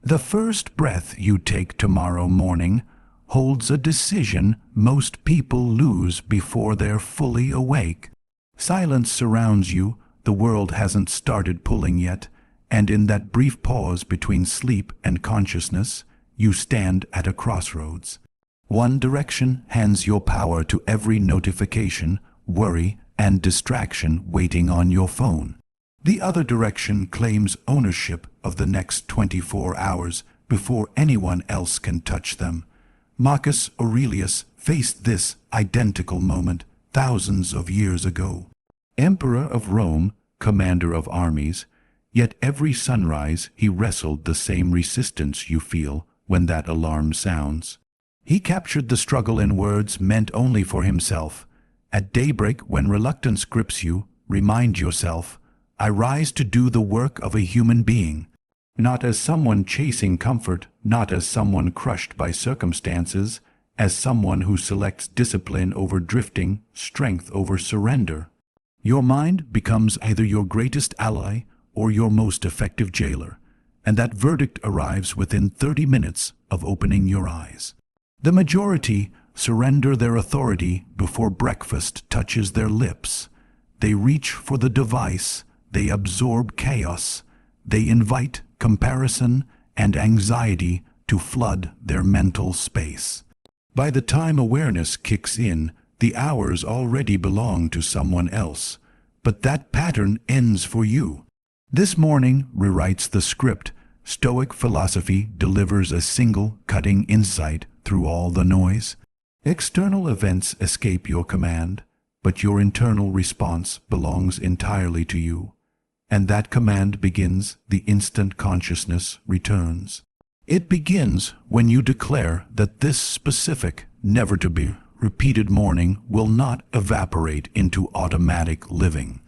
The first breath you take tomorrow morning holds a decision most people lose before they're fully awake. Silence surrounds you, the world hasn't started pulling yet, and in that brief pause between sleep and consciousness, you stand at a crossroads. One direction hands your power to every notification, worry, and distraction waiting on your phone. The other direction claims ownership of the next 24 hours before anyone else can touch them. Marcus Aurelius faced this identical moment thousands of years ago. Emperor of Rome, commander of armies, yet every sunrise he wrestled the same resistance you feel when that alarm sounds. He captured the struggle in words meant only for himself. At daybreak, when reluctance grips you, remind yourself, I rise to do the work of a human being. Not as someone chasing comfort, not as someone crushed by circumstances, as someone who selects discipline over drifting, strength over surrender. Your mind becomes either your greatest ally or your most effective jailer, and that verdict arrives within 30 minutes of opening your eyes. The majority surrender their authority before breakfast touches their lips. They reach for the device, they absorb chaos, they invite comparison and anxiety to flood their mental space. By the time awareness kicks in, the hours already belong to someone else, but that pattern ends for you. This morning rewrites the script. Stoic philosophy delivers a single, cutting insight through all the noise. External events escape your command, but your internal response belongs entirely to you. And that command begins the instant consciousness returns. It begins when you declare that this specific, never-to-be-repeated morning will not evaporate into automatic living.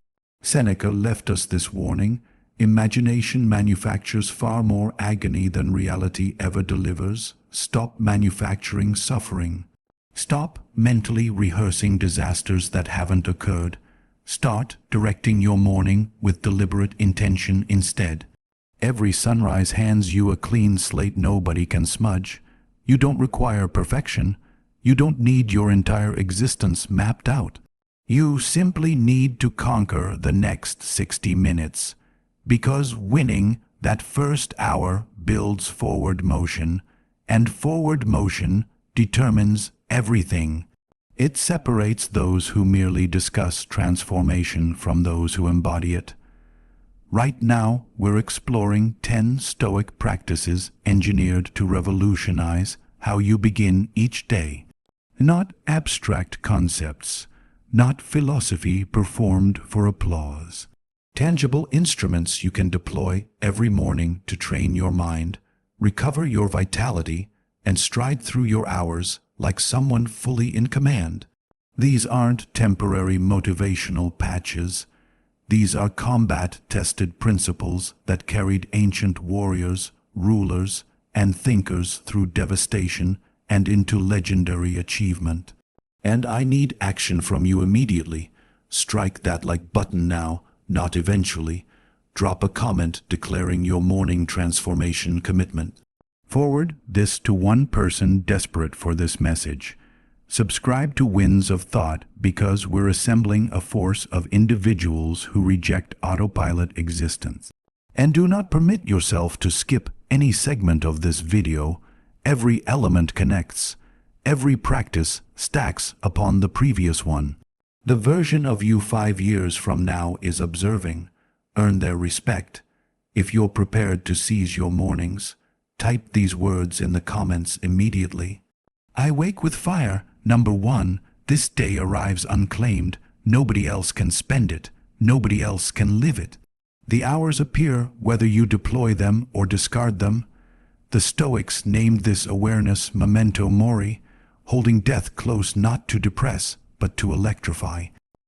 Seneca left us this warning: imagination manufactures far more agony than reality ever delivers. Stop manufacturing suffering. Stop mentally rehearsing disasters that haven't occurred. Start directing your morning with deliberate intention instead. Every sunrise hands you a clean slate nobody can smudge. You don't require perfection. You don't need your entire existence mapped out. You simply need to conquer the next 60 minutes. Because winning that first hour builds forward motion, and forward motion determines everything. It separates those who merely discuss transformation from those who embody it. Right now, we're exploring 10 Stoic practices engineered to revolutionize how you begin each day. Not abstract concepts, not philosophy performed for applause. Tangible instruments you can deploy every morning to train your mind, recover your vitality, and stride through your hours like someone fully in command. These aren't temporary motivational patches. These are combat-tested principles that carried ancient warriors, rulers, and thinkers through devastation and into legendary achievement. And I need action from you immediately. Strike that like button now, not eventually. Drop a comment declaring your morning transformation commitment. Forward this to one person desperate for this message. Subscribe to Winds of Thought because we're assembling a force of individuals who reject autopilot existence. And do not permit yourself to skip any segment of this video. Every element connects. Every practice stacks upon the previous one. The version of you 5 years from now is observing. Earn their respect. If you're prepared to seize your mornings, type these words in the comments immediately. I wake with fire. Number 1, this day arrives unclaimed. Nobody else can spend it. Nobody else can live it. The hours appear whether you deploy them or discard them. The Stoics named this awareness memento mori, holding death close not to depress, but to electrify.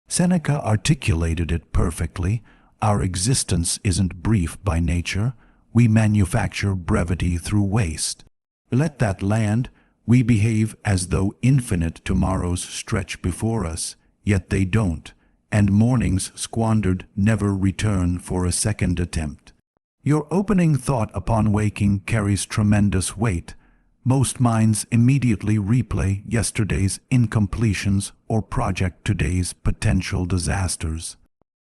Seneca articulated it perfectly. Our existence isn't brief by nature. We manufacture brevity through waste. Let that land. We behave as though infinite tomorrows stretch before us, yet they don't, and mornings squandered never return for a second attempt. Your opening thought upon waking carries tremendous weight. Most minds immediately replay yesterday's incompletions or project today's potential disasters.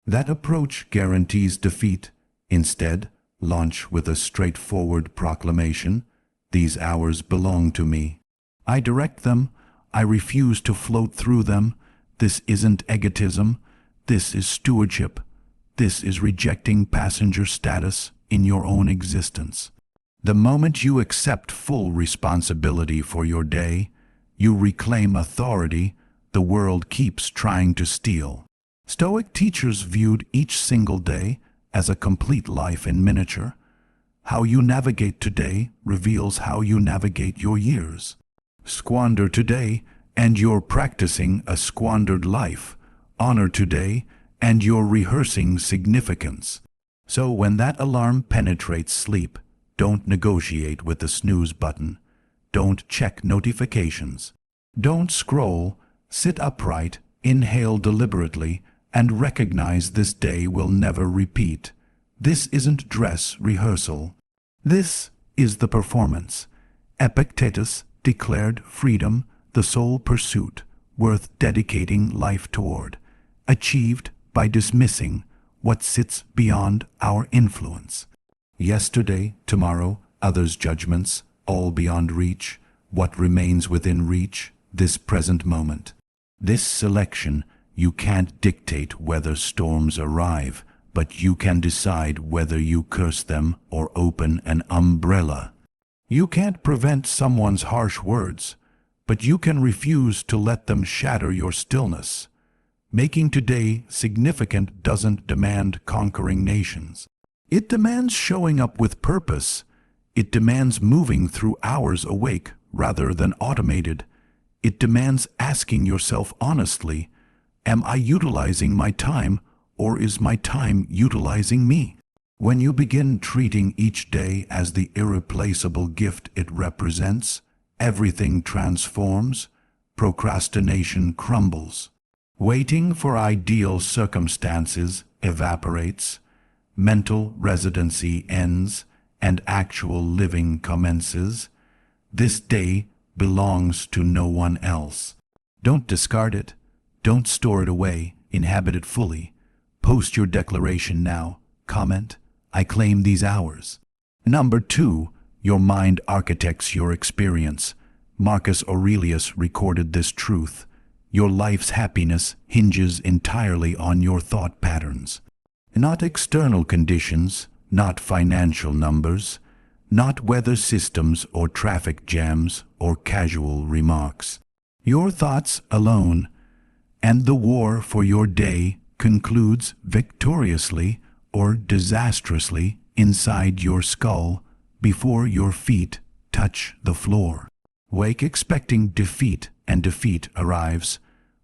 That approach guarantees defeat. Instead, launch with a straightforward proclamation: "These hours belong to me. I direct them. I refuse to float through them. This isn't egotism. This is stewardship. This is rejecting passenger status in your own existence." The moment you accept full responsibility for your day, you reclaim authority the world keeps trying to steal. Stoic teachers viewed each single day as a complete life in miniature. How you navigate today reveals how you navigate your years. Squander today, and you're practicing a squandered life. Honor today, and you're rehearsing significance. So when that alarm penetrates sleep, don't negotiate with the snooze button. Don't check notifications. Don't scroll. Sit upright, inhale deliberately, and recognize this day will never repeat. This isn't dress rehearsal. This is the performance. Epictetus declared freedom the sole pursuit worth dedicating life toward, achieved by dismissing what sits beyond our influence. Yesterday, tomorrow, others' judgments, all beyond reach. What remains within reach? This present moment. This selection, you can't dictate whether storms arrive, but you can decide whether you curse them or open an umbrella. You can't prevent someone's harsh words, but you can refuse to let them shatter your stillness. Making today significant doesn't demand conquering nations. It demands showing up with purpose. It demands moving through hours awake rather than automated. It demands asking yourself honestly, am I utilizing my time, or is my time utilizing me? When you begin treating each day as the irreplaceable gift it represents, everything transforms. Procrastination crumbles. Waiting for ideal circumstances evaporates. Mental residency ends, and actual living commences. This day belongs to no one else. Don't discard it. Don't store it away. Inhabit it fully. Post your declaration now. Comment, "I claim these hours." Number 2, your mind architects your experience. Marcus Aurelius recorded this truth. Your life's happiness hinges entirely on your thought patterns. Not external conditions, not financial numbers, not weather systems or traffic jams or casual remarks. Your thoughts alone, and the war for your day concludes victoriously or disastrously inside your skull before your feet touch the floor. Wake expecting defeat, and defeat arrives.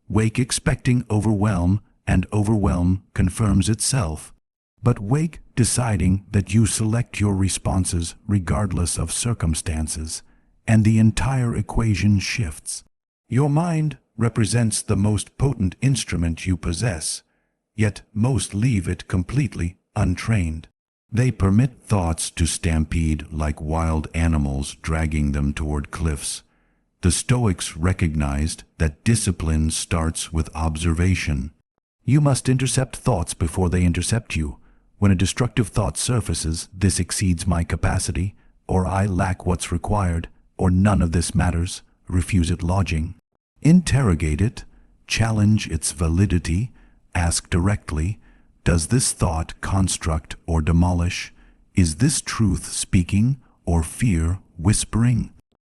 Wake expecting overwhelm, and overwhelm confirms itself. But wake deciding that you select your responses regardless of circumstances, and the entire equation shifts. Your mind represents the most potent instrument you possess, yet most leave it completely untrained. They permit thoughts to stampede like wild animals, dragging them toward cliffs. The Stoics recognized that discipline starts with observation. You must intercept thoughts before they intercept you. When a destructive thought surfaces, "This exceeds my capacity," or "I lack what's required," or "None of this matters," refuse it lodging. Interrogate it, challenge its validity, ask directly, does this thought construct or demolish? Is this truth speaking or fear whispering?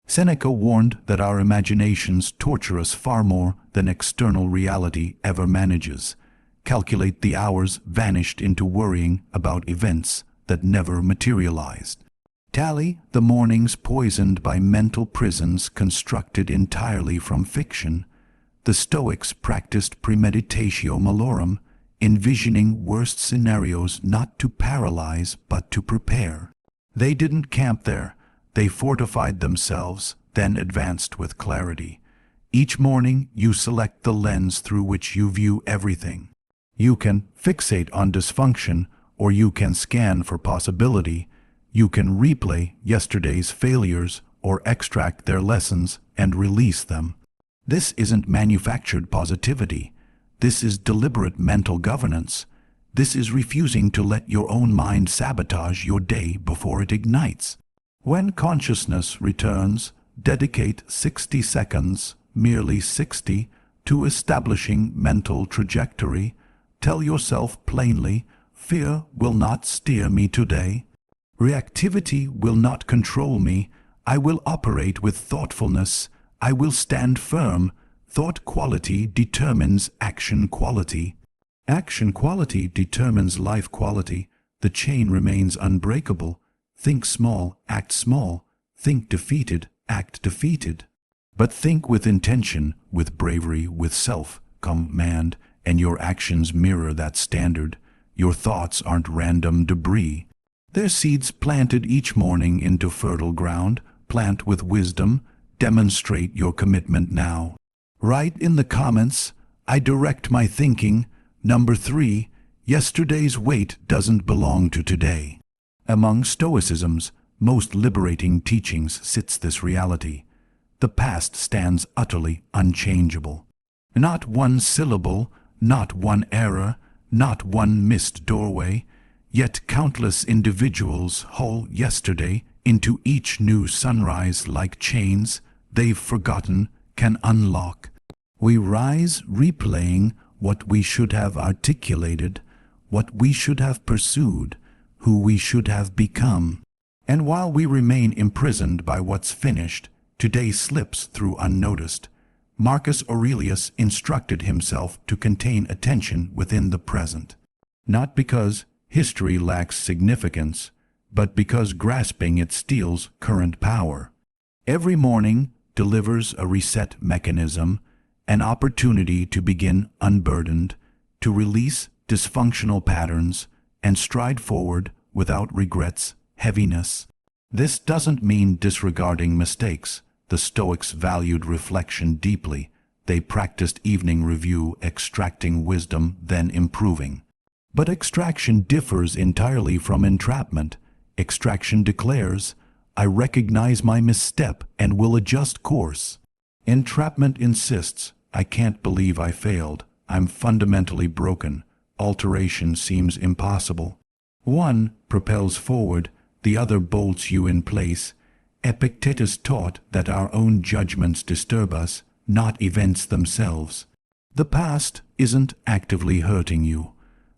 Seneca warned that our imaginations torture us far more than external reality ever manages. Calculate the hours vanished into worrying about events that never materialized. Tally the mornings poisoned by mental prisons constructed entirely from fiction. The Stoics practiced premeditatio malorum, envisioning worst scenarios not to paralyze but to prepare. They didn't camp there. They fortified themselves, then advanced with clarity. Each morning you select the lens through which you view everything. You can fixate on dysfunction or you can scan for possibility. You can replay yesterday's failures or extract their lessons and release them. This isn't manufactured positivity. This is deliberate mental governance. This is refusing to let your own mind sabotage your day before it ignites. When consciousness returns, dedicate 60 seconds, merely 60, to establishing mental trajectory. Tell yourself plainly, fear will not steer me today. Reactivity will not control me. I will operate with thoughtfulness. I will stand firm. Thought quality determines action quality. Action quality determines life quality. The chain remains unbreakable. Think small, act small. Think defeated, act defeated. But think with intention, with bravery, with self-command, and your actions mirror that standard. Your thoughts aren't random debris. They're seeds planted each morning into fertile ground. Plant with wisdom. Demonstrate your commitment now. Write in the comments, I direct my thinking. Number 3, yesterday's weight doesn't belong to today. Among Stoicism's most liberating teachings sits this reality. The past stands utterly unchangeable. Not one syllable, not one error, not one missed doorway, yet countless individuals haul yesterday into each new sunrise like chains they've forgotten can unlock. We rise replaying what we should have articulated, what we should have pursued, who we should have become. And while we remain imprisoned by what's finished, today slips through unnoticed. Marcus Aurelius instructed himself to contain attention within the present, not because history lacks significance, but because grasping it steals current power. Every morning delivers a reset mechanism, an opportunity to begin unburdened, to release dysfunctional patterns, and stride forward without regrets, heaviness. This doesn't mean disregarding mistakes. The Stoics valued reflection deeply. They practiced evening review, extracting wisdom, then improving. But extraction differs entirely from entrapment. Extraction declares, I recognize my misstep and will adjust course. Entrapment insists, I can't believe I failed. I'm fundamentally broken. Alteration seems impossible. One propels forward, the other bolts you in place. Epictetus taught that our own judgments disturb us, not events themselves. The past isn't actively hurting you.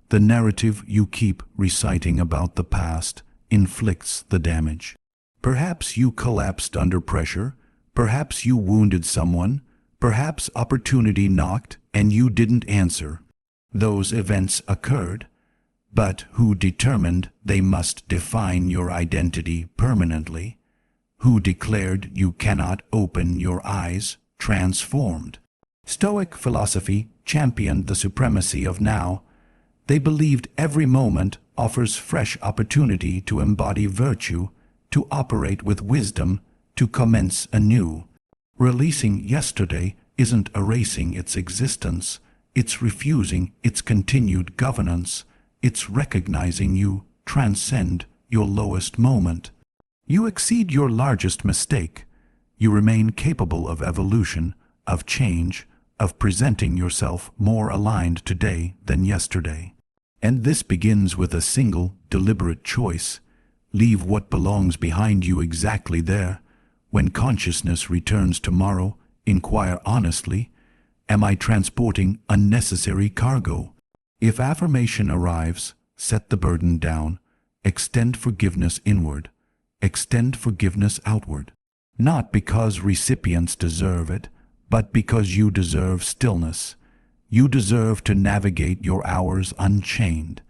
The narrative you keep reciting about the past inflicts the damage. Perhaps you collapsed under pressure. Perhaps you wounded someone. Perhaps opportunity knocked and you didn't answer. Those events occurred, but who determined they must define your identity permanently? Who declared you cannot open your eyes transformed? Stoic philosophy championed the supremacy of now. They believed every moment offers fresh opportunity to embody virtue, to operate with wisdom, to commence anew. Releasing yesterday isn't erasing its existence, it's refusing its continued governance, it's recognizing you transcend your lowest moment. You exceed your largest mistake. You remain capable of evolution, of change, of presenting yourself more aligned today than yesterday. And this begins with a single, deliberate choice. Leave what belongs behind you exactly there. When consciousness returns tomorrow, inquire honestly, am I transporting unnecessary cargo? If affirmation arrives, set the burden down. Extend forgiveness inward. Extend forgiveness outward. Not because recipients deserve it, but because you deserve stillness. You deserve to navigate your hours unchained.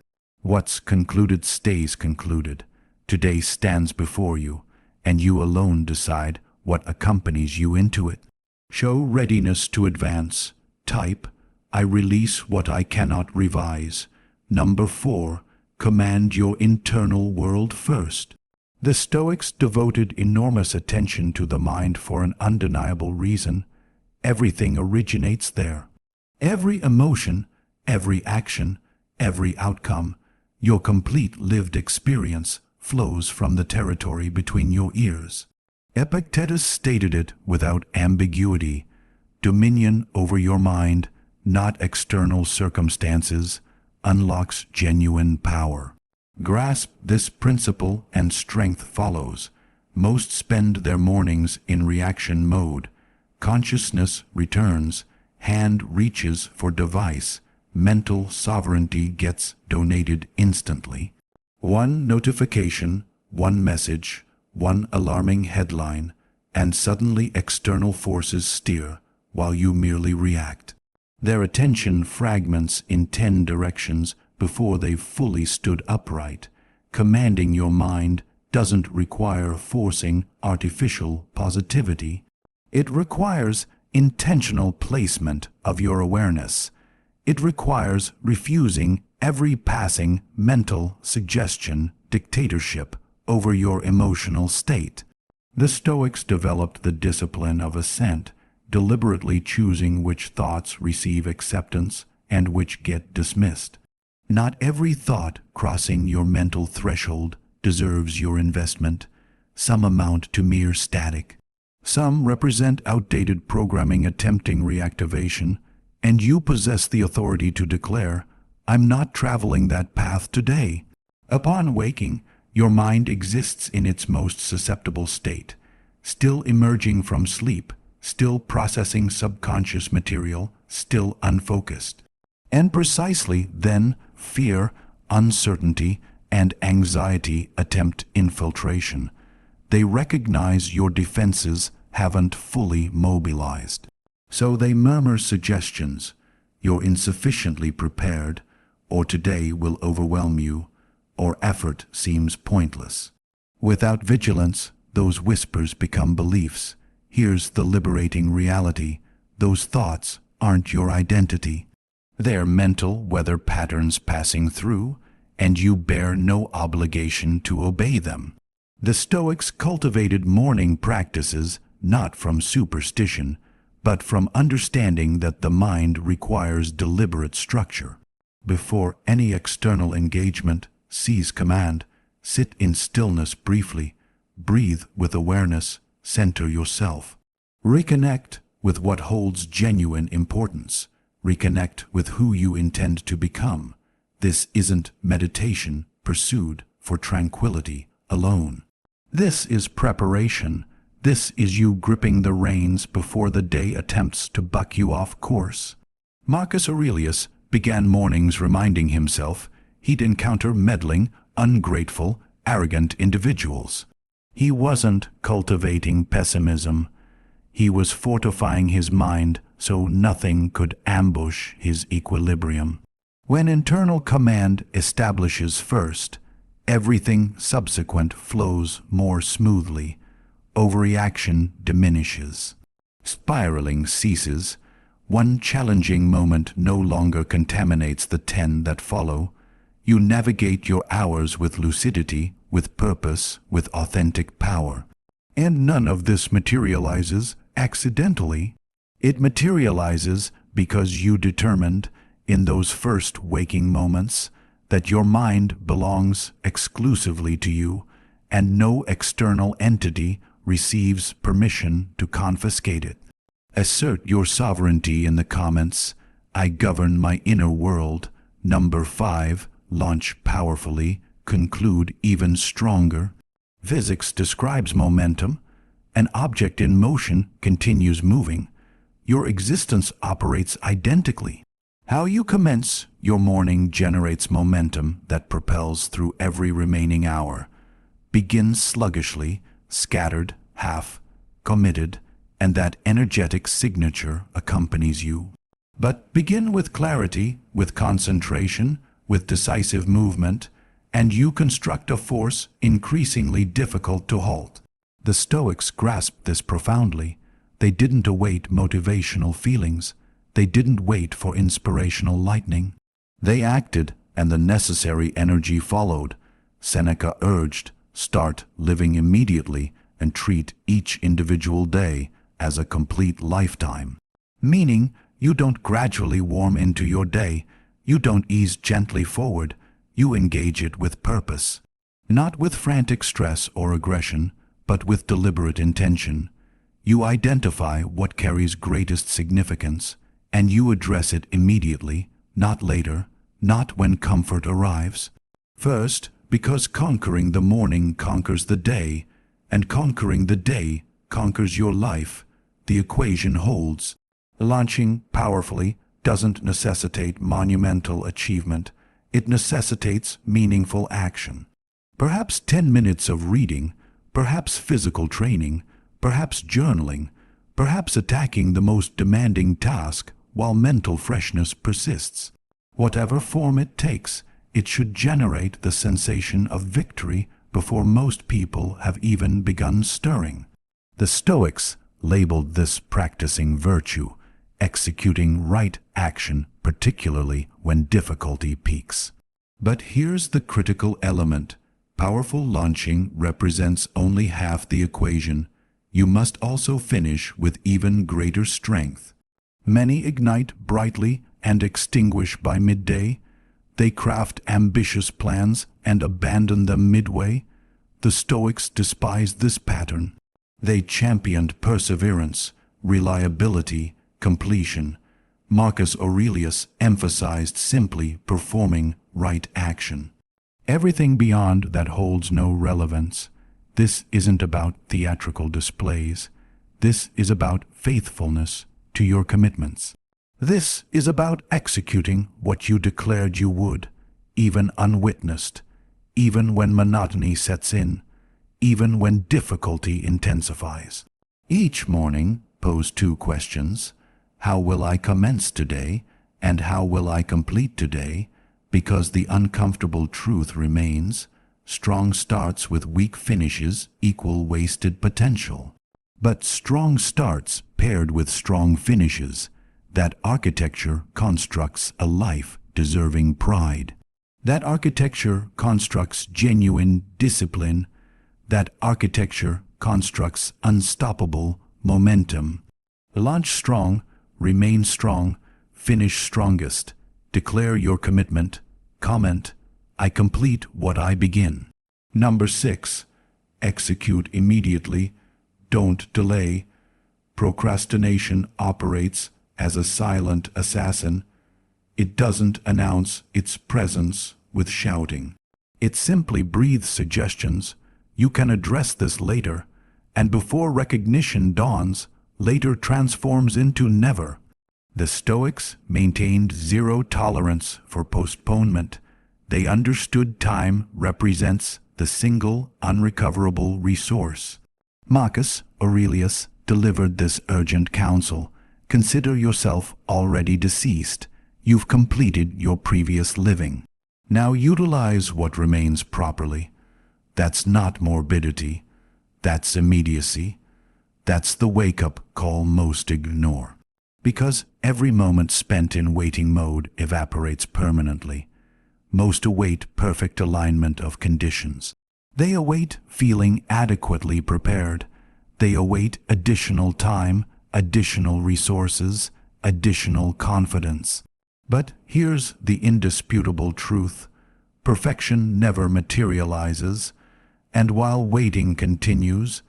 What's concluded stays concluded. Today stands before you, and you alone decide what accompanies you into it. Show readiness to advance. Type, I release what I cannot revise. Number 4, command your internal world first. The Stoics devoted enormous attention to the mind for an undeniable reason. Everything originates there. Every emotion, every action, every outcome. Your complete lived experience flows from the territory between your ears. Epictetus stated it without ambiguity: dominion over your mind, not external circumstances, unlocks genuine power. Grasp this principle and strength follows. Most spend their mornings in reaction mode. Consciousness returns, hand reaches for device, mental sovereignty gets donated instantly. One notification, one message, one alarming headline, and suddenly external forces steer while you merely react. Their attention fragments in 10 directions before they've fully stood upright. Commanding your mind doesn't require forcing artificial positivity. It requires intentional placement of your awareness. It requires refusing every passing mental suggestion dictatorship over your emotional state. The Stoics developed the discipline of assent, deliberately choosing which thoughts receive acceptance and which get dismissed. Not every thought crossing your mental threshold deserves your investment. Some amount to mere static. Some represent outdated programming attempting reactivation, and you possess the authority to declare, "I'm not traveling that path today." Upon waking, your mind exists in its most susceptible state, still emerging from sleep, still processing subconscious material, still unfocused. And precisely then, fear, uncertainty, and anxiety attempt infiltration. They recognize your defenses haven't fully mobilized. So they murmur suggestions: "You're insufficiently prepared," or "today will overwhelm you," or "effort seems pointless." Without vigilance, those whispers become beliefs. Here's the liberating reality: those thoughts aren't your identity. They're mental weather patterns passing through, and you bear no obligation to obey them. The Stoics cultivated morning practices not from superstition, but from understanding that the mind requires deliberate structure. Before any external engagement, seize command, sit in stillness briefly, breathe with awareness, center yourself. Reconnect with what holds genuine importance. Reconnect with who you intend to become. This isn't meditation pursued for tranquility alone. This is preparation. This is you gripping the reins before the day attempts to buck you off course. Marcus Aurelius began mornings reminding himself he'd encounter meddling, ungrateful, arrogant individuals. He wasn't cultivating pessimism. He was fortifying his mind so nothing could ambush his equilibrium. When internal command establishes first, everything subsequent flows more smoothly. Overreaction diminishes. Spiraling ceases. One challenging moment no longer contaminates the 10 that follow. You navigate your hours with lucidity, with purpose, with authentic power. And none of this materializes accidentally. It materializes because you determined, in those first waking moments, that your mind belongs exclusively to you, and no external entity receives permission to confiscate it. Assert your sovereignty in the comments. I govern my inner world. Number 5, launch powerfully, conclude even stronger. Physics describes momentum. An object in motion continues moving. Your existence operates identically. How you commence your morning generates momentum that propels through every remaining hour. Begin sluggishly, scattered, half, committed, and that energetic signature accompanies you. But begin with clarity, with concentration, with decisive movement, and you construct a force increasingly difficult to halt. The Stoics grasped this profoundly. They didn't await motivational feelings. They didn't wait for inspirational lightning. They acted, and the necessary energy followed. Seneca urged, start living immediately and treat each individual day as a complete lifetime. Meaning, you don't gradually warm into your day. You don't ease gently forward. You engage it with purpose, not with frantic stress or aggression, but with deliberate intention. You identify what carries greatest significance, and you address it immediately, not later, not when comfort arrives. First, because conquering the morning conquers the day, and conquering the day conquers your life, the equation holds. Launching powerfully doesn't necessitate monumental achievement. It necessitates meaningful action. Perhaps 10 minutes of reading, perhaps physical training, perhaps journaling, perhaps attacking the most demanding task while mental freshness persists. Whatever form it takes, it should generate the sensation of victory before most people have even begun stirring. The Stoics labeled this practicing virtue, executing right action, particularly when difficulty peaks. But here's the critical element. Powerful launching represents only half the equation. You must also finish with even greater strength. Many ignite brightly and extinguish by midday. They craft ambitious plans and abandon them midway. The Stoics despised this pattern. They championed perseverance, reliability, completion. Marcus Aurelius emphasized simply performing right action. Everything beyond that holds no relevance. This isn't about theatrical displays. This is about faithfulness to your commitments. This is about executing what you declared you would, even unwitnessed, even when monotony sets in, even when difficulty intensifies. Each morning, pose 2 questions. How will I commence today, and how will I complete today? Because the uncomfortable truth remains, strong starts with weak finishes equal wasted potential. But strong starts paired with strong finishes, that architecture constructs a life deserving pride. That architecture constructs genuine discipline. That architecture constructs unstoppable momentum. Launch strong, remain strong, finish strongest. Declare your commitment. Comment, I complete what I begin. Number 6, execute immediately. Don't delay. Procrastination operates as a silent assassin. It doesn't announce its presence with shouting. It simply breathes suggestions. You can address this later, and before recognition dawns, later transforms into never. The Stoics maintained zero tolerance for postponement. They understood time represents the single unrecoverable resource. Marcus Aurelius delivered this urgent counsel. Consider yourself already deceased. You've completed your previous living. Now utilize what remains properly. That's not morbidity. That's immediacy. That's the wake-up call most ignore. Because every moment spent in waiting mode evaporates permanently. Most await perfect alignment of conditions. They await feeling adequately prepared. They await additional time, additional resources, additional confidence. But here's the indisputable truth. Perfection never materializes, and while waiting continues,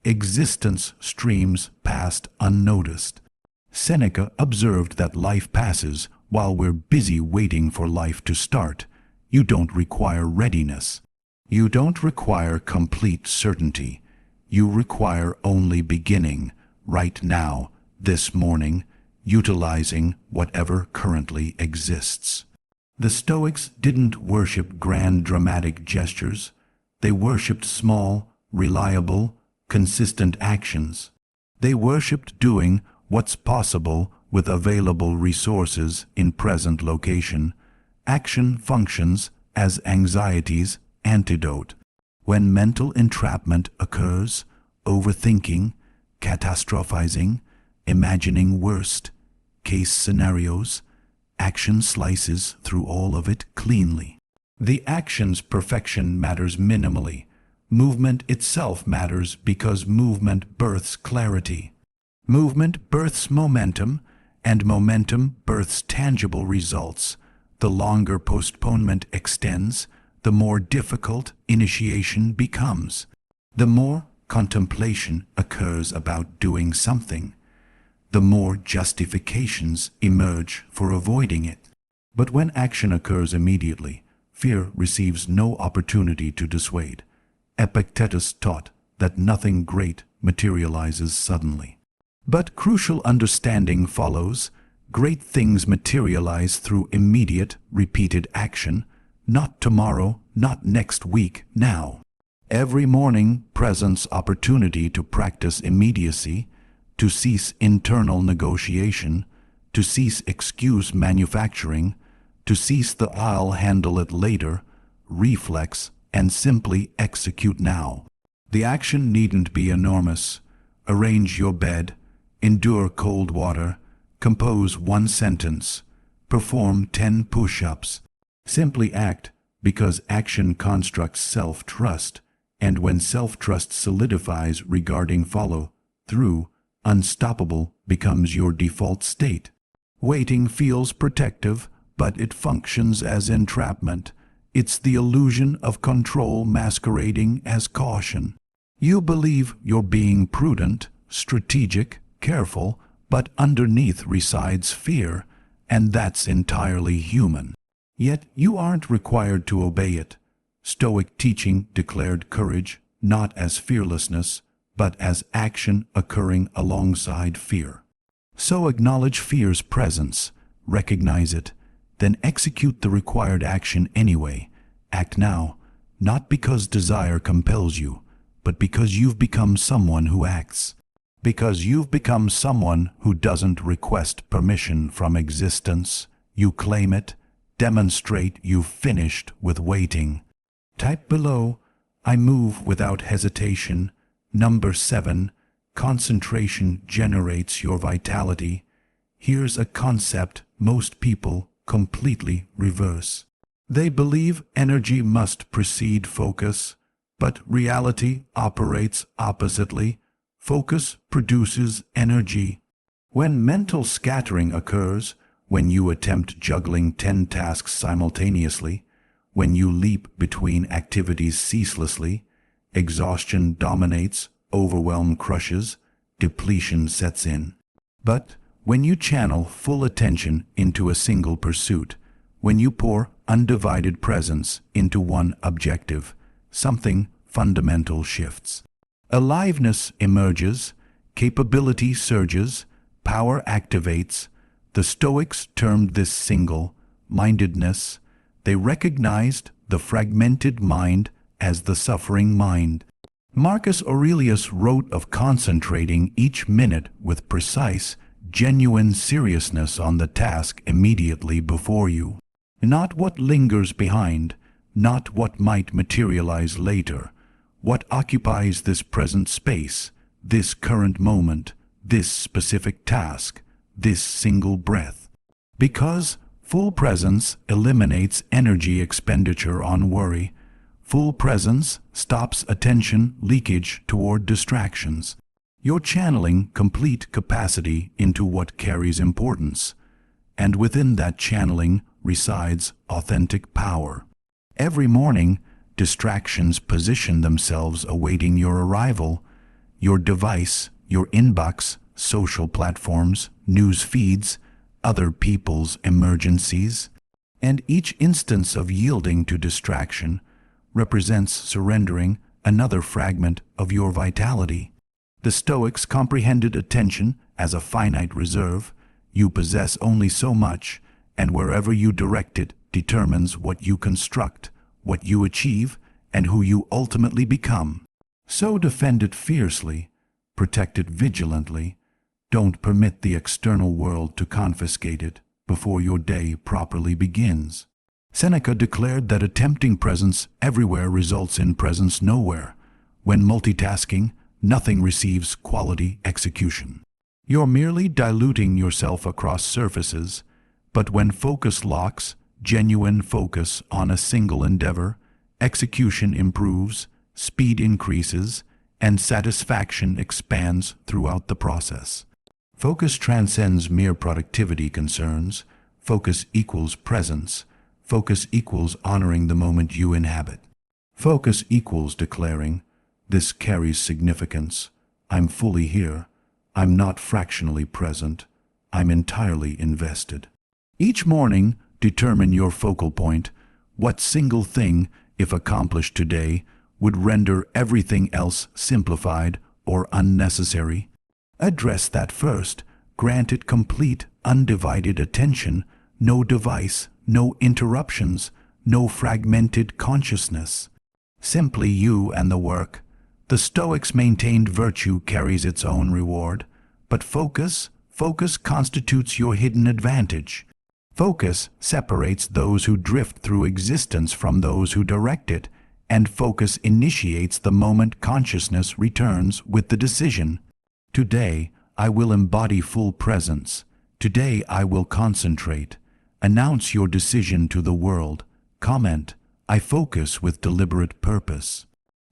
existence streams past unnoticed. Seneca observed that life passes while we're busy waiting for life to start. You don't require readiness. You don't require complete certainty. You require only beginning, right now, this morning, utilizing whatever currently exists. The Stoics didn't worship grand dramatic gestures. They worshipped small, reliable, consistent actions. They worshipped doing what's possible with available resources in present location. Action functions as anxiety's antidote. When mental entrapment occurs, overthinking, catastrophizing, imagining worst-case scenarios, action slices through all of it cleanly. The action's perfection matters minimally. Movement itself matters because movement births clarity. Movement births momentum, and momentum births tangible results. the longer postponement extends, the more difficult initiation becomes. The more contemplation occurs about doing something, the more justifications emerge for avoiding it. But when action occurs immediately, fear receives no opportunity to dissuade. Epictetus taught that nothing great materializes suddenly. But crucial understanding follows. Great things materialize through immediate, repeated action, not tomorrow, not next week, now. Every morning presents opportunity to practice immediacy, to cease internal negotiation, to cease excuse manufacturing, to cease the "I'll handle it later" reflex, and simply execute now. The action needn't be enormous. Arrange your bed, endure cold water, compose one sentence, perform 10 push-ups. Simply act, because action constructs self-trust, and when self-trust solidifies regarding follow-through, unstoppable becomes your default state. Waiting feels protective, but it functions as entrapment. It's the illusion of control masquerading as caution. You believe you're being prudent, strategic, careful, but underneath resides fear, and that's entirely human. Yet you aren't required to obey it. Stoic teaching declared courage not as fearlessness, but as action occurring alongside fear. So acknowledge fear's presence, recognize it, then execute the required action anyway. Act now, not because desire compels you, but because you've become someone who acts. Because you've become someone who doesn't request permission from existence. You claim it, demonstrate you've finished with waiting. Type below, I move without hesitation. Number 7, concentration generates your vitality. Here's a concept most people completely reverse. They believe energy must precede focus, but reality operates oppositely. Focus produces energy. When mental scattering occurs, when you attempt juggling 10 tasks simultaneously, when you leap between activities ceaselessly, exhaustion dominates, overwhelm crushes, depletion sets in. But when you channel full attention into a single pursuit, when you pour undivided presence into one objective, something fundamental shifts. Aliveness emerges, capability surges, power activates. The Stoics termed this single-mindedness. They recognized the fragmented mind as the suffering mind. Marcus Aurelius wrote of concentrating each minute with precise, genuine seriousness on the task immediately before you. Not what lingers behind, not what might materialize later. What occupies this present space, this current moment, this specific task, this single breath. Because full presence eliminates energy expenditure on worry. Full presence stops attention leakage toward distractions. You're channeling complete capacity into what carries importance, and within that channeling resides authentic power. Every morning, distractions position themselves awaiting your arrival. Your device, your inbox, social platforms, news feeds, other people's emergencies. And each instance of yielding to distraction represents surrendering another fragment of your vitality. The Stoics comprehended attention as a finite reserve. You possess only so much, and wherever you direct it determines what you construct, what you achieve, and who you ultimately become. So defend it fiercely, protect it vigilantly. Don't permit the external world to confiscate it before your day properly begins. Seneca declared that attempting presence everywhere results in presence nowhere. When multitasking, nothing receives quality execution. You're merely diluting yourself across surfaces, but when focus locks, genuine focus on a single endeavor, execution improves, speed increases, and satisfaction expands throughout the process. Focus transcends mere productivity concerns. Focus equals presence, Focus equals honoring the moment you inhabit. Focus equals declaring, "This carries significance. I'm fully here. I'm not fractionally present. I'm entirely invested." Each morning, determine your focal point. What single thing, if accomplished today, would render everything else simplified or unnecessary? Address that first. Grant it complete, undivided attention. No device, no interruptions, no fragmented consciousness. Simply you and the work. The Stoics maintained virtue carries its own reward, but focus constitutes your hidden advantage. Focus separates those who drift through existence from those who direct it, and focus initiates the moment consciousness returns with the decision. Today, I will embody full presence. Today, I will concentrate. Announce your decision to the world. Comment, "I focus with deliberate purpose."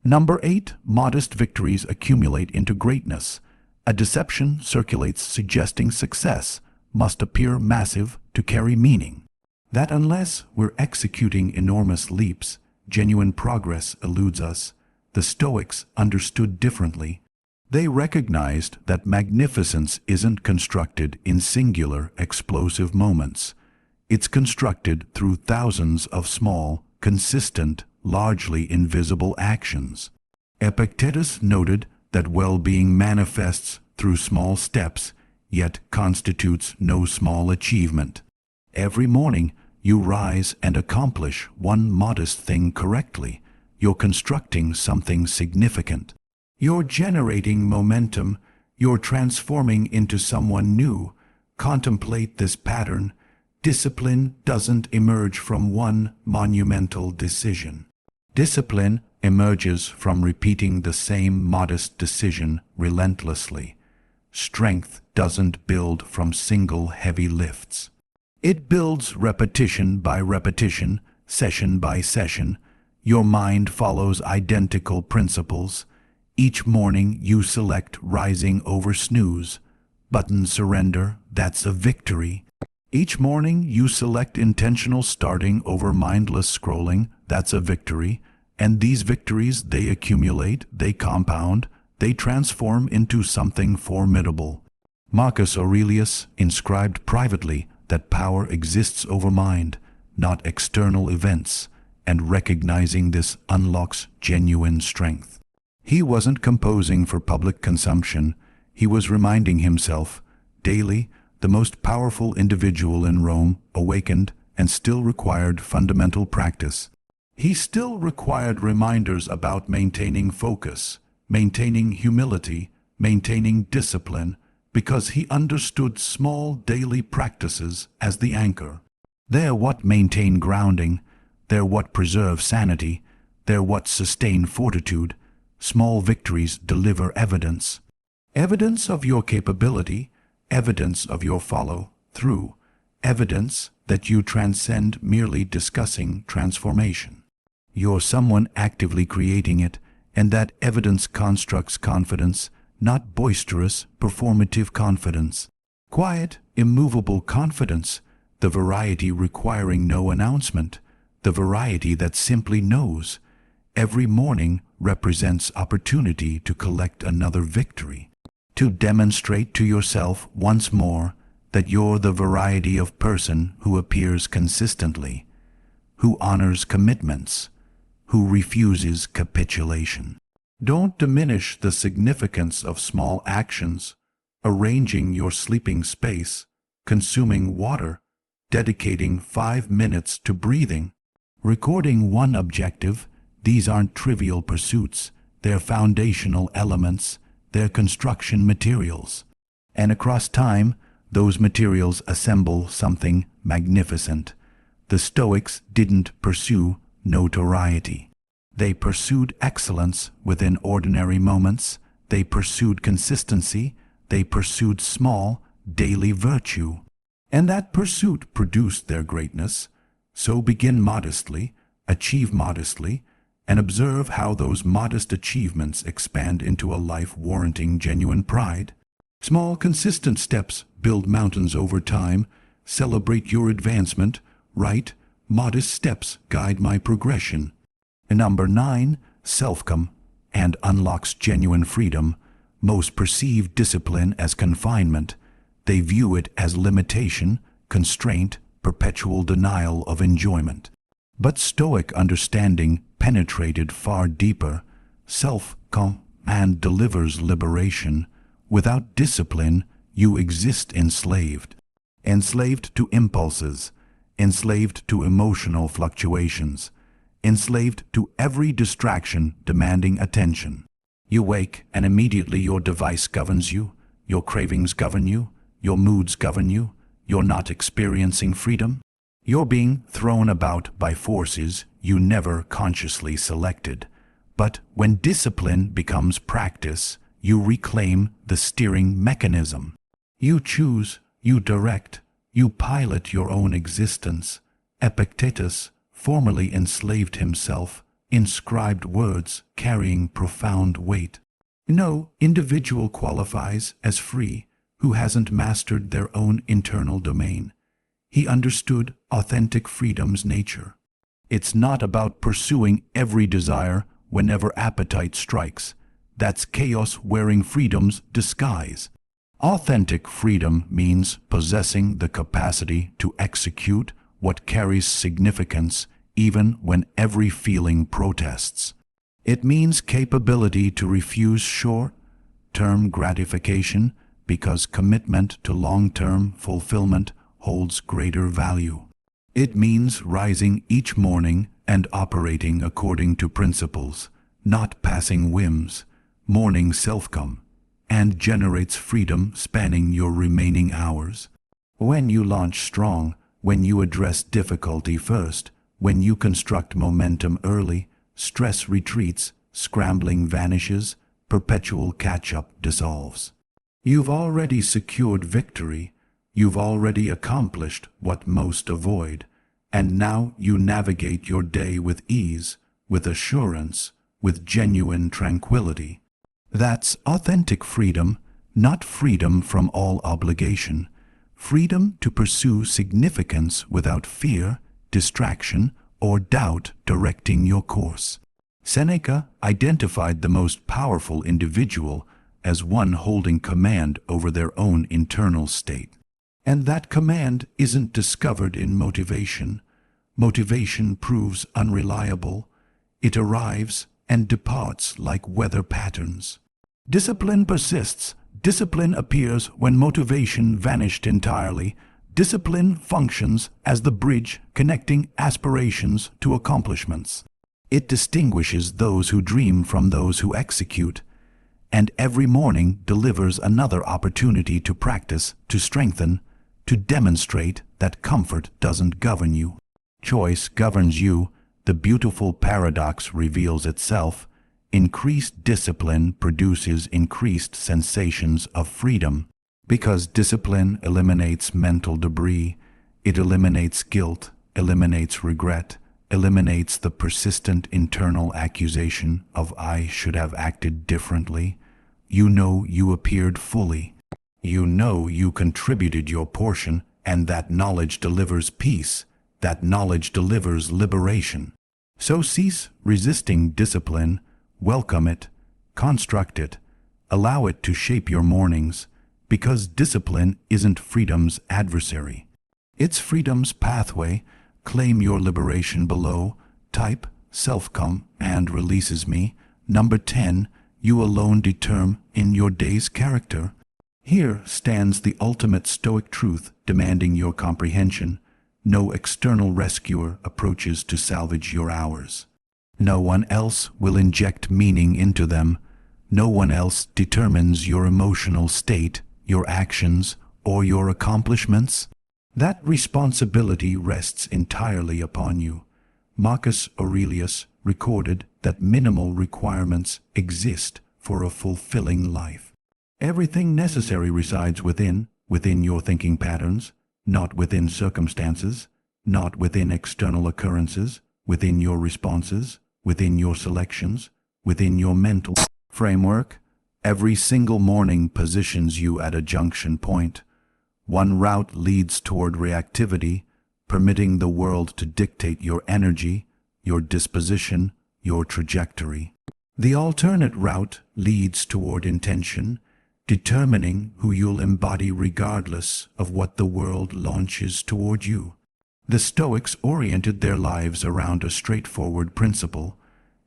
Number 8, modest victories accumulate into greatness. A deception circulates suggesting success must appear massive to carry meaning. That unless we're executing enormous leaps, genuine progress eludes us. The Stoics understood differently. They recognized that magnificence isn't constructed in singular, explosive moments. It's constructed through thousands of small, consistent, largely invisible actions. Epictetus noted that well-being manifests through small steps, yet constitutes no small achievement. Every morning, you rise and accomplish one modest thing correctly. You're constructing something significant. You're generating momentum. You're transforming into someone new. Contemplate this pattern. Discipline doesn't emerge from one monumental decision. Discipline emerges from repeating the same modest decision relentlessly. Strength doesn't build from single heavy lifts. It builds repetition by repetition, session by session. Your mind follows identical principles. Each morning you select rising over snooze. Button surrender, that's a victory. Each morning you select intentional starting over mindless scrolling, that's a victory. And these victories, they accumulate, they compound, they transform into something formidable. Marcus Aurelius inscribed privately that power exists over mind, not external events, and recognizing this unlocks genuine strength. He wasn't composing for public consumption. He was reminding himself, daily, the most powerful individual in Rome awakened and still required fundamental practice. He still required reminders about maintaining focus, maintaining humility, maintaining discipline, because he understood small daily practices as the anchor. They're what maintain grounding, they're what preserve sanity, they're what sustain fortitude. Small victories deliver evidence. Evidence of your capability, evidence of your follow-through, evidence that you transcend merely discussing transformation. You're someone actively creating it, and that evidence constructs confidence, not boisterous, performative confidence. Quiet, immovable confidence, the variety requiring no announcement, the variety that simply knows. Every morning represents opportunity to collect another victory, to demonstrate to yourself once more that you're the variety of person who appears consistently, who honors commitments, who refuses capitulation. Don't diminish the significance of small actions, arranging your sleeping space, consuming water, dedicating 5 minutes to breathing, recording one objective. These aren't trivial pursuits, they're foundational elements, they're construction materials. And across time, those materials assemble something magnificent. The Stoics didn't pursue notoriety. They pursued excellence within ordinary moments. They pursued consistency. They pursued small, daily virtue. And that pursuit produced their greatness. So begin modestly, achieve modestly, and observe how those modest achievements expand into a life warranting genuine pride. Small, consistent steps build mountains over time. Celebrate your advancement. Write, modest steps guide my progression. Number 9, self-calm, and unlocks genuine freedom. Most perceive discipline as confinement. They view it as limitation, constraint, perpetual denial of enjoyment. But Stoic understanding penetrated far deeper. Self-command delivers liberation. Without discipline, you exist enslaved. Enslaved to impulses, enslaved to emotional fluctuations, enslaved to every distraction demanding attention. You wake and immediately your device governs you, your cravings govern you, your moods govern you, you're not experiencing freedom. You're being thrown about by forces you never consciously selected. But when discipline becomes practice, you reclaim the steering mechanism. You choose, you direct, you pilot your own existence. Epictetus formerly enslaved himself, inscribed words carrying profound weight. No individual qualifies as free who hasn't mastered their own internal domain. He understood authentic freedom's nature. It's not about pursuing every desire whenever appetite strikes. That's chaos wearing freedom's disguise. Authentic freedom means possessing the capacity to execute what carries significance even when every feeling protests. It means capability to refuse short-term gratification because commitment to long-term fulfillment holds greater value. It means rising each morning and operating according to principles, not passing whims. Morning self-calm, and generates freedom spanning your remaining hours. When you launch strong, when you address difficulty first, when you construct momentum early, stress retreats, scrambling vanishes, perpetual catch-up dissolves. You've already secured victory, you've already accomplished what most avoid, and now you navigate your day with ease, with assurance, with genuine tranquility. That's authentic freedom, not freedom from all obligation. Freedom to pursue significance without fear, distraction, or doubt directing your course. Seneca identified the most powerful individual as one holding command over their own internal state. And that command isn't discovered in motivation. Motivation proves unreliable. It arrives and departs like weather patterns. Discipline persists. Discipline appears when motivation vanished entirely. Discipline functions as the bridge connecting aspirations to accomplishments. It distinguishes those who dream from those who execute, and every morning delivers another opportunity to practice, to strengthen, to demonstrate that comfort doesn't govern you. Choice governs you. The beautiful paradox reveals itself. Increased discipline produces increased sensations of freedom. Because discipline eliminates mental debris, it eliminates guilt, eliminates regret, eliminates the persistent internal accusation of "I should have acted differently." You know you appeared fully. You know you contributed your portion, and that knowledge delivers peace. That knowledge delivers liberation. So cease resisting discipline, welcome it, construct it, allow it to shape your mornings, because discipline isn't freedom's adversary. It's freedom's pathway. Claim your liberation below. Type self-calm and releases me. Number 10, you alone determine in your day's character. Here stands the ultimate Stoic truth demanding your comprehension. No external rescuer approaches to salvage your hours. No one else will inject meaning into them. No one else determines your emotional state, your actions, or your accomplishments. That responsibility rests entirely upon you. Marcus Aurelius recorded that minimal requirements exist for a fulfilling life. Everything necessary resides within your thinking patterns, not within circumstances, not within external occurrences, within your responses, within your selections, within your mental framework. Every single morning positions you at a junction point. One route leads toward reactivity, permitting the world to dictate your energy, your disposition, your trajectory. The alternate route leads toward intention, determining who you'll embody regardless of what the world launches toward you. The Stoics oriented their lives around a straightforward principle: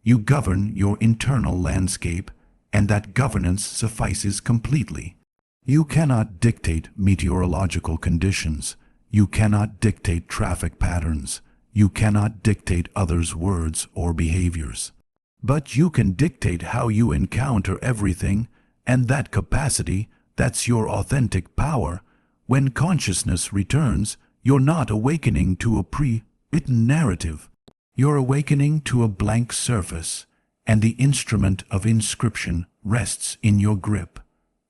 you govern your internal landscape, and that governance suffices completely. You cannot dictate meteorological conditions. You cannot dictate traffic patterns. You cannot dictate others' words or behaviors. But you can dictate how you encounter everything, and that capacity, that's your authentic power. When consciousness returns, you're not awakening to a pre-written narrative. You're awakening to a blank surface, and the instrument of inscription rests in your grip.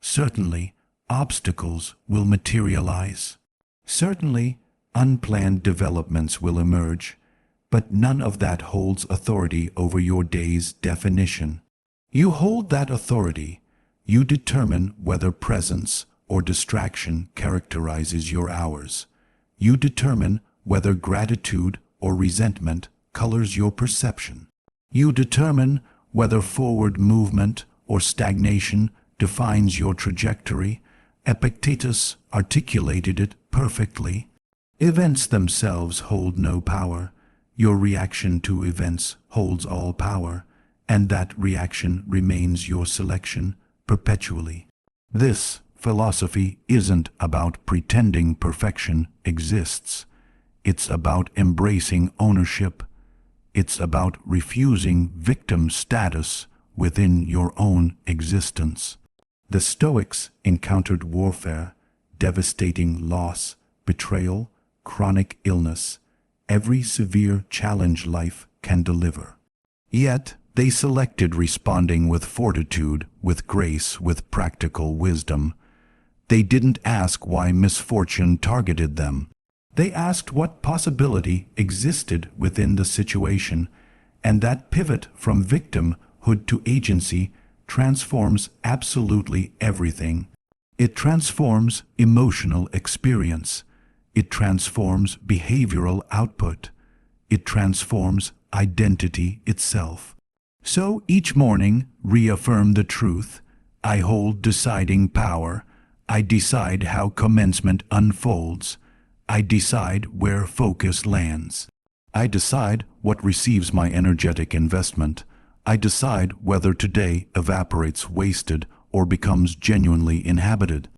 Certainly, obstacles will materialize. Certainly, unplanned developments will emerge, but none of that holds authority over your day's definition. You hold that authority. You determine whether presence or distraction characterizes your hours. You determine whether gratitude or resentment colors your perception. You determine whether forward movement or stagnation defines your trajectory. Epictetus articulated it perfectly. Events themselves hold no power. Your reaction to events holds all power, and that reaction remains your selection perpetually. This philosophy isn't about pretending perfection exists. It's about embracing ownership. It's about refusing victim status within your own existence. The Stoics encountered warfare, devastating loss, betrayal, chronic illness, every severe challenge life can deliver. Yet, they selected responding with fortitude, with grace, with practical wisdom. They didn't ask why misfortune targeted them. They asked what possibility existed within the situation, and that pivot from victimhood to agency transforms absolutely everything. It transforms emotional experience. It transforms behavioral output. It transforms identity itself. So each morning, reaffirm the truth. I hold deciding power. I decide how commencement unfolds. I decide where focus lands. I decide what receives my energetic investment. I decide whether today evaporates wasted or becomes genuinely inhabited.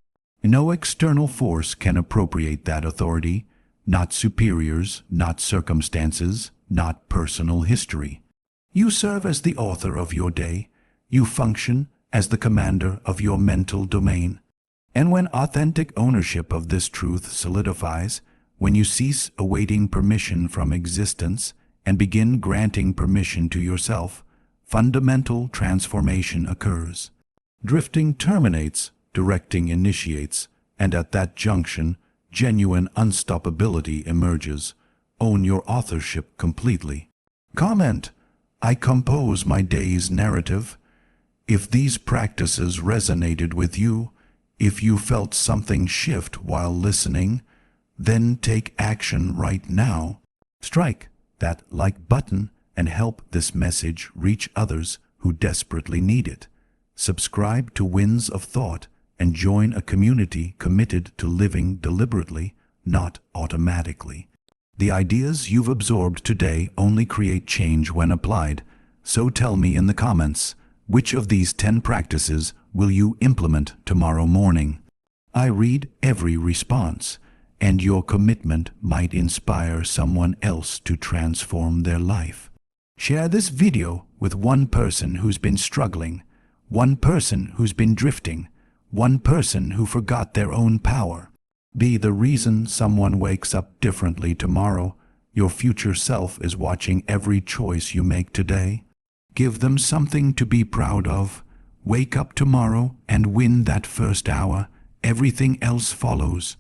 No external force can appropriate that authority, not superiors, not circumstances, not personal history. You serve as the author of your day. You function as the commander of your mental domain. And when authentic ownership of this truth solidifies, when you cease awaiting permission from existence and begin granting permission to yourself, fundamental transformation occurs. Drifting terminates, directing initiates, and at that junction, genuine unstoppability emerges. Own your authorship completely. Comment: I compose my day's narrative. If these practices resonated with you, if you felt something shift while listening, then take action right now. Strike that like button and help this message reach others who desperately need it. Subscribe to Winds of Thought and join a community committed to living deliberately, not automatically. The ideas you've absorbed today only create change when applied. So tell me in the comments, which of these 10 practices will you implement tomorrow morning? I read every response, and your commitment might inspire someone else to transform their life. Share this video with one person who's been struggling, one person who's been drifting, one person who forgot their own power. Be the reason someone wakes up differently tomorrow. Your future self is watching every choice you make today. Give them something to be proud of. Wake up tomorrow and win that first hour. Everything else follows.